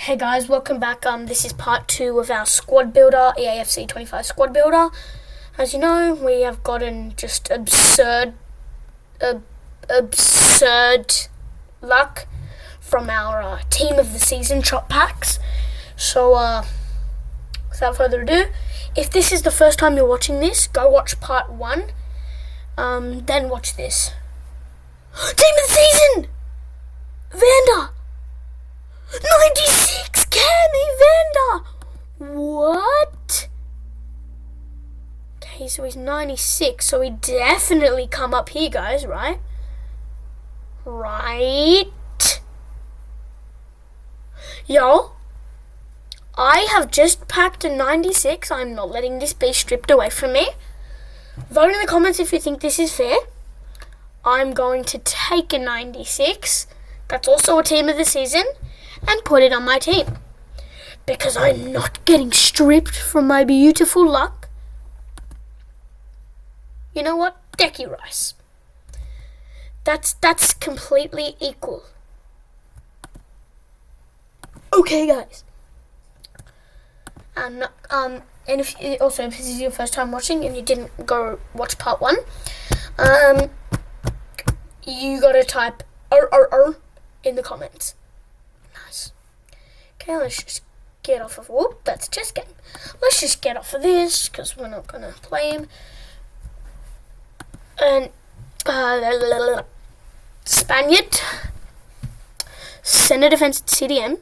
Hey guys, welcome back. This is part 2 of our squad builder, EAFC 25 squad builder. As you know, we have gotten just absurd luck from our team of the season shop packs. So, without further ado, if this is the first time you're watching this, go watch part 1. Then watch this. Team of the season! Vander! 96 Cammy Vander! What? Okay, so he's 96, so he definitely come up here, guys, right? Right? Yo, I have just packed a 96. I'm not letting this be stripped away from me. Vote in the comments if you think this is fair. I'm going to take a 96. That's also a team of the season. And put it on my team. Because I'm not getting stripped from my beautiful luck. You know what? Decky Rice. That's completely equal. Okay, guys. And if this is your first time watching and you didn't go watch part 1, you gotta type R in the comments. Okay, let's just get off of... Whoop, that's a chess game. Let's just get off of this, because we're not going to play him. And... Spaniard. Center defense at CDM.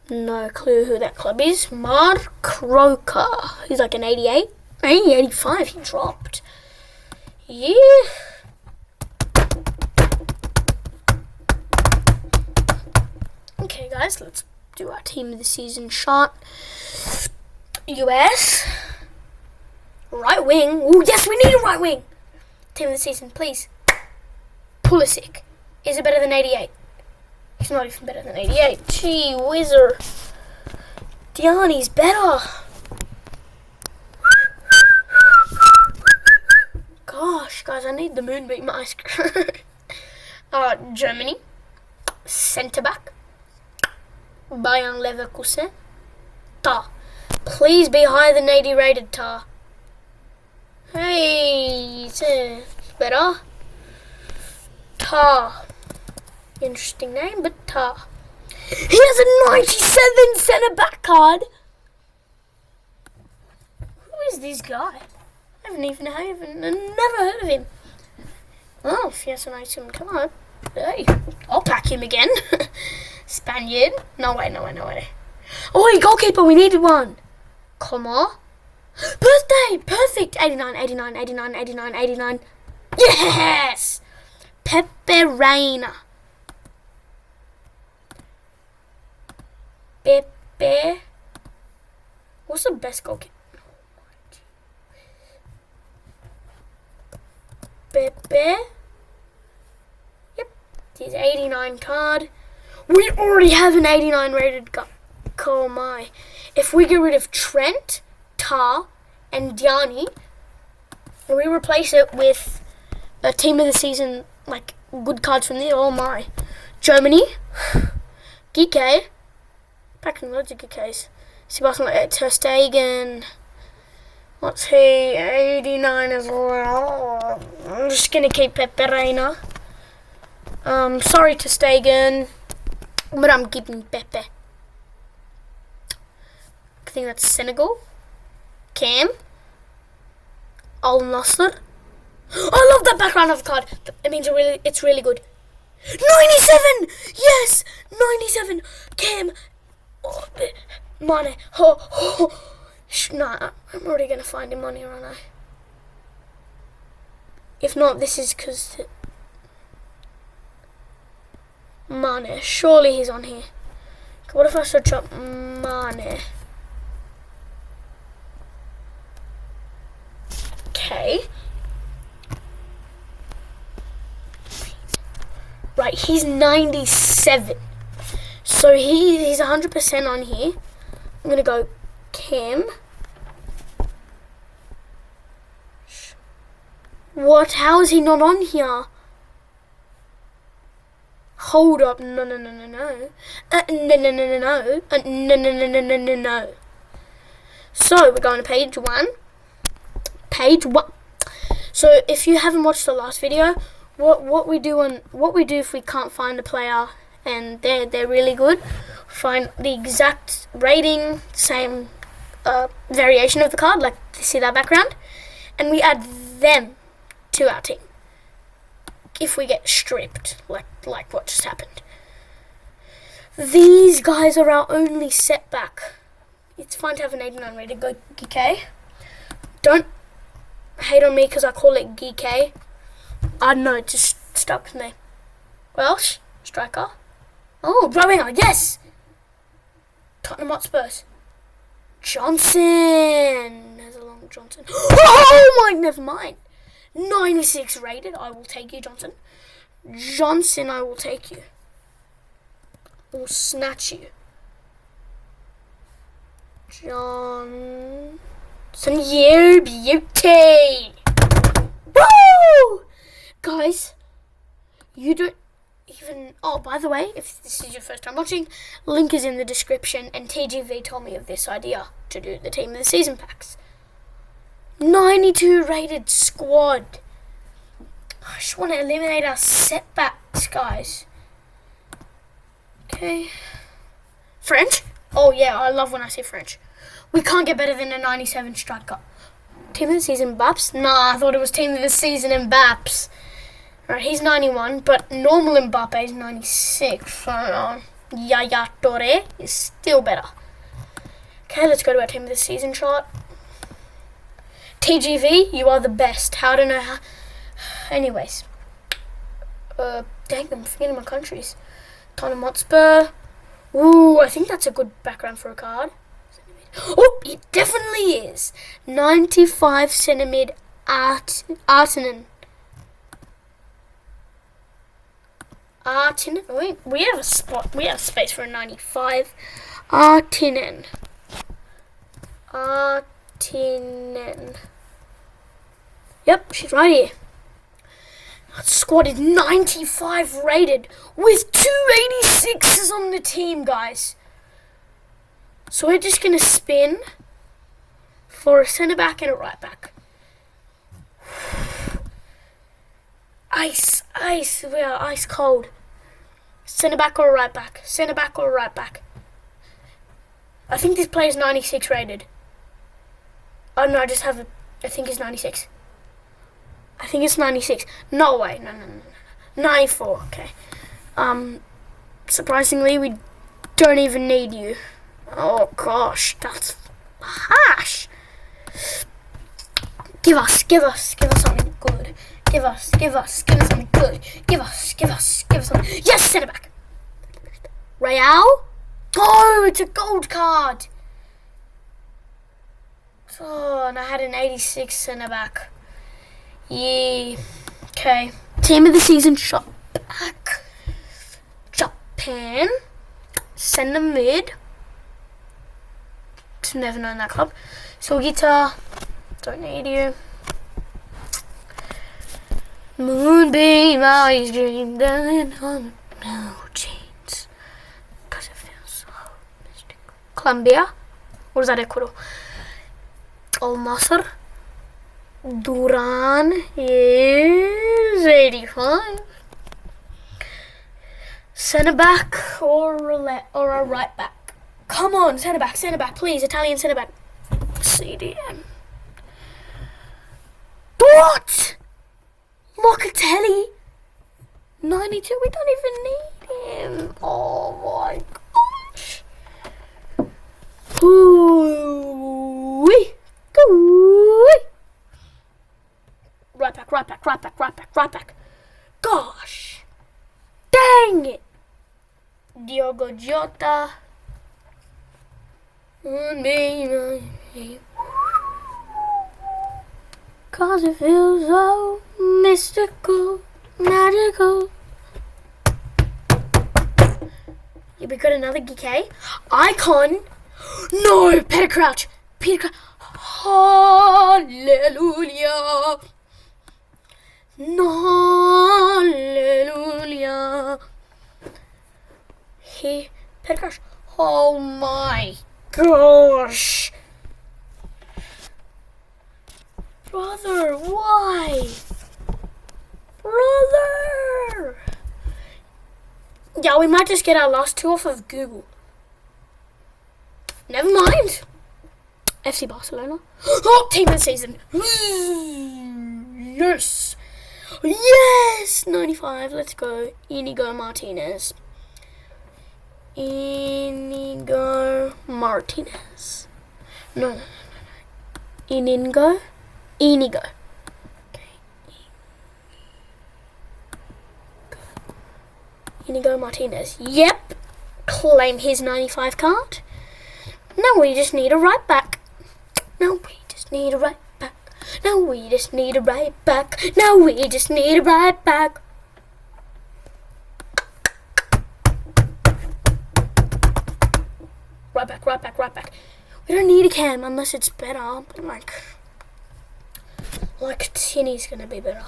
No clue who that club is. Mark Roker. He's like an 88. 85, he dropped. Yeah. Okay, guys, let's do our team of the season shot. US. Right wing. Ooh, yes, we need a right wing. Team of the season, please. Pulisic. Is it better than 88? He's not even better than 88. Gee whizzer. Diani's better. Gosh, guys, I need the moonbeam ice cream. Germany. Centre back. Bayern Leverkusen. Tar. Please be higher than 80 rated, Tar. Hey, it's better. Tar. Interesting name, but Tar. He has a 97 centre back card. Who is this guy? I haven't never heard of him. Oh, if he has a 97 card, hey, I'll pack him again. Spaniard. No way. Oh, wait, goalkeeper. We needed one. Come on. Birthday. Perfect. 89. Yes. Pepe Reina. Pepe. What's the best goalkeeper? Pepe. Yep. His 89 card. We already have an 89 rated guy. Oh my. If we get rid of Trent, Tar, and Diani, and we replace it with a team of the season, like good cards from there, oh my. Germany, Gike, packing loads of Gikes. Sebastian Ter Stegen. What's he? 89 as well. I'm just going to keep Pepe Reina. Sorry Ter Stegen. But I'm keeping Pepe. I think that's Senegal. Cam. Al Nasser. I love that background of the card. It means it's really good. 97! Yes! 97! Cam. Oh, Mane. Nah, I'm already going to find him on here, aren't I? If not, this is because... Mane. Surely he's on here. What if I search up Mane? Okay. Right, he's 97. So he's 100% on here. I'm going to go Cam. What? How is he not on here? Hold up. No. No. So, we're going to page 1. Page 1. So, if you haven't watched the last video, what we do if we can't find a player and they're really good, find the exact rating, same variation of the card, like you see that background, and we add them to our team. If we get stripped, like what just happened. These guys are our only setback. It's fine to have an 89 rated GK. Don't hate on me because I call it GK. I don't know, it just stuck with me. Welsh, striker. Oh, Rowinger, yes! Tottenham Hotspurs. Johnson. There's a long Johnson. Oh my, never mind. 96 rated, I will take you, Johnson. Johnson, I will take you. I will snatch you. Johnson, you beauty. Woo! Guys, you don't even... Oh, by the way, if this is your first time watching, link is in the description, and TGV told me of this idea to do the Team of the Season packs. 92 rated squad. I just want to eliminate our setbacks, guys. Okay. French? Oh yeah, I love when I say French. We can't get better than a 97 striker. Team of the Season Baps? Nah, I thought it was Team of the Season and Baps. Right, he's 91, but normal Mbappe is 96. Yaya Touré is still better. Okay, let's go to our Team of the Season chart. TGV, you are the best. How to know how... Anyways. Dang, I'm forgetting my countries. Tottenham Hotspur. Ooh, I think that's a good background for a card. Oh, it definitely is. 95 centimeter Artinen. Wait, we have a spot. We have space for a 95. Artinen. Yep, she's right here. That squad is 95 rated with 286s on the team, guys. So we're just going to spin for a centre back and a right back. Ice. We are ice cold. Centre back or right back. Centre back or right back. I think this player is 96 rated. Oh no, I think it's 96. I think it's 96. No way. No. 94. Okay. Surprisingly, we don't even need you. Oh gosh, that's harsh. Give us something good. Give us something good. Give us something. Yes, centre back. Real. Oh, it's a gold card. Oh, and I had an 86 centre back. Yeah. Okay. Team of the Season shot back. Japan. Centre mid. Never known that club. Sugita. Don't need you. Moonbeam, eyes dream, then on no jeans. Because it feels so mystical. Colombia. Or is that Ecuador? Al Nasser. Duran is 85. Centre back or a right back. Come on, centre back, please. Italian centre back. CDM. What? Locatelli. 92. We don't even need him. Oh my gosh. Ooh-wee. Ooh-wee. Right back. Gosh. Dang it. Diogo Jota. Cause it feels so mystical, magical. Yeah, we got another GK. Icon. No, Peter Crouch. Hallelujah. Hallelujah. here. Petty Crush. Oh my gosh. Brother, why? Brother! Yeah, we might just get our last two off of Google. Never mind. FC Barcelona. Oh, team of the season. Yes. Yes. 95. Let's go. Inigo Martinez. Inigo Martinez. No. Inigo. Inigo. Okay. Inigo Martinez. Yep. Claim his 95 card. Now we just need a right back. Now we just need a right back. Now we just need a right back. Now we just need a right back. Right back, right back, right back. We don't need a cam unless it's better. But like Tinny's gonna be better.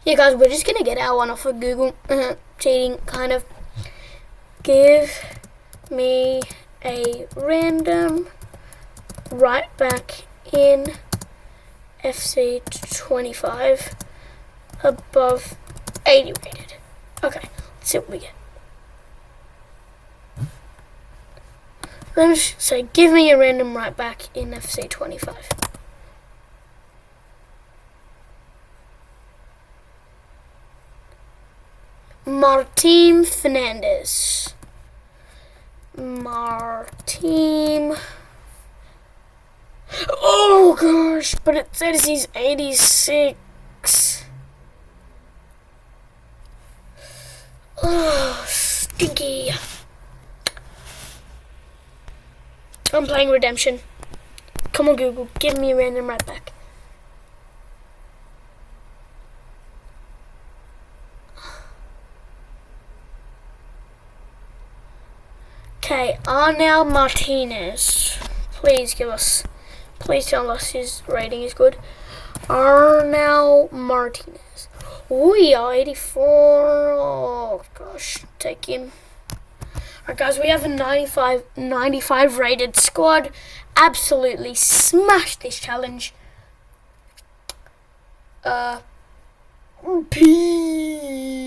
Yeah, guys, we're just gonna get our one off of Google. Cheating, kind of. Give me a random right back in FC 25 above 80 rated. Okay, let's see what we get. Let's say give me a random right back in FC 25. Martin Fernandez. Martin. Oh gosh, but it says he's 86. Oh, stinky. I'm playing Redemption. Come on, Google, give me a random right back. Okay, Arnel Martinez. Please tell us his rating is good. Arnel Martinez. We are 84. Oh gosh, take him. Alright guys, we have a 95 rated squad. Absolutely smashed this challenge. Peace.